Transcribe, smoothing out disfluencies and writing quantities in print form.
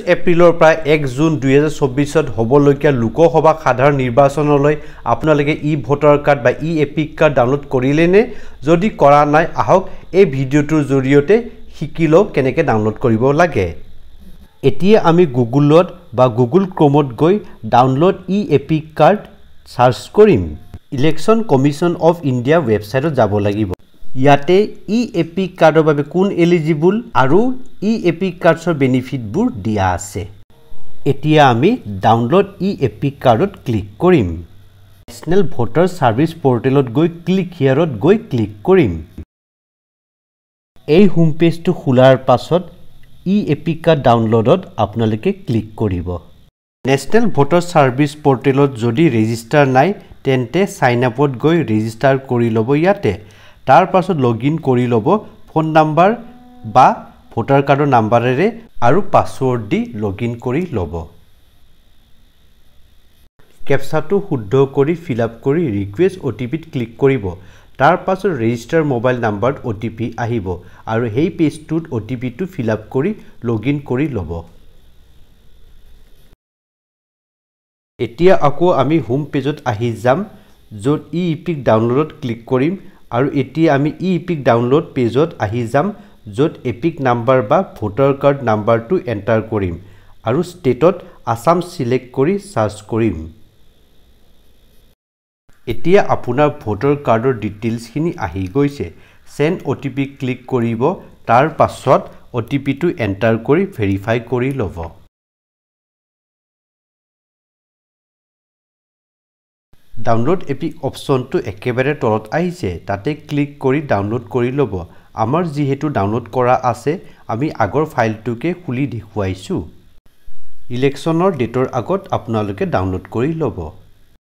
এপ্ৰিলৰ পৰা 1 জুন 2024 হ'বলগীয়া লোকসভা সাধাৰণ নিৰ্বাচনলৈ আপোনালোকে ভোটাৰ কাৰ্ড বা এপিক কাৰ্ড ডাউনলোড কৰিলেনে যদি কৰা নাই আহক এই ভিডিঅ'টোৰ জৰিয়তে শিকি লওক কেনেকৈ ডাউনলোড কৰিব লাগে এতিয়া আমি গুগলত বা গুগল ক্ৰোমত গৈ ডাউনলোড এপিক কাৰ্ড সাৰ্চ কৰিম ইলেকশ্যন কমিশন অফ ইণ্ডিয়া ৱেবছাইটত যাব লাগিব ইয়াতে এপিক কাৰ্ডৰ বাবে কোন এলিজিবল আৰু এপিক কাৰ্ডছৰ বেনিফিটবোৰ দিয়া আছে এতিয়া আমি ডাউনলোড এপিক কাৰ্ডত ক্লিক কৰিম নেশ্যনেল ভোটাৰ সাৰ্ভিস পোৰ্টেলত গৈ ক্লিক হিয়াৰত গৈ ক্লিক কৰিম এই হোম পেজটো খোলাৰ পাছত এপিক কাৰ্ড ডাউনলোডত আপোনালোকে ক্লিক কৰিব নেশ্যনেল ভোটাৰ সাৰ্ভিস পোৰ্টেলত যদি ৰেজিষ্টাৰ নাই তেন্তে সাইন আপত গৈ ৰেজিষ্টাৰ কৰি ল'ব ইয়াতে তাৰ পাছত লগইন কৰি ল'ব ফোন নাম্বাৰ বা ভোটাৰ কাৰ্ডৰ নাম্বাৰেৰে আৰু পাছৱৰ্ড দি লগইন কৰি ল'ব কেপচাটো শুদ্ধ কৰি ফিল আপ কৰি ৰিকুৱেষ্ট অটিপিত ক্লিক কৰিব তাৰ পাছত ৰেজিষ্টাৰ মোবাইল নাম্বাৰত অটিপি আহিব আৰু সেই পেজটোত অটিপিটো ফিল আপ কৰি লগইন কৰি ল'ব এতিয়া আকৌ আমি হোম পেজত আহি যাম য'ত এপিক ডাউনলোডত ক্লিক কৰিম আৰু এতিয়া আমি এপিক ডাউনলোড পেজত আহি যাম য'ত এপিক নাম্বাৰ বা ভোটাৰ কাৰ্ড নাম্বাৰটো এণ্টাৰ কৰিম আৰু ষ্টেটত আসাম সিলেক্ট কৰি সাৰ্চ কৰিম এতিয়া আপোনাৰ ভোটাৰ কাৰ্ডৰ ডিটেইলছখিনি আহি গৈছে সেন্ড অটিপি ক্লিক কৰিব তাৰ পাছত অটিপিটো এণ্টাৰ কৰি ভেৰিফাই কৰি ল'ব ডাউনলোড এপিক অপশনটো একেবাৰে তলত আহিছে তাতে ক্লিক কৰি ডাউনলোড কৰি ল'ব আমাৰ যেহেতু ডাউনলোড কৰা আছে আমি আগৰ ফাইলটোকে খুলি দেখুৱাইছো ইলেকশ্যনৰ ডেটৰ আগত আপোনালোকে ডাউনলোড কৰি ল'ব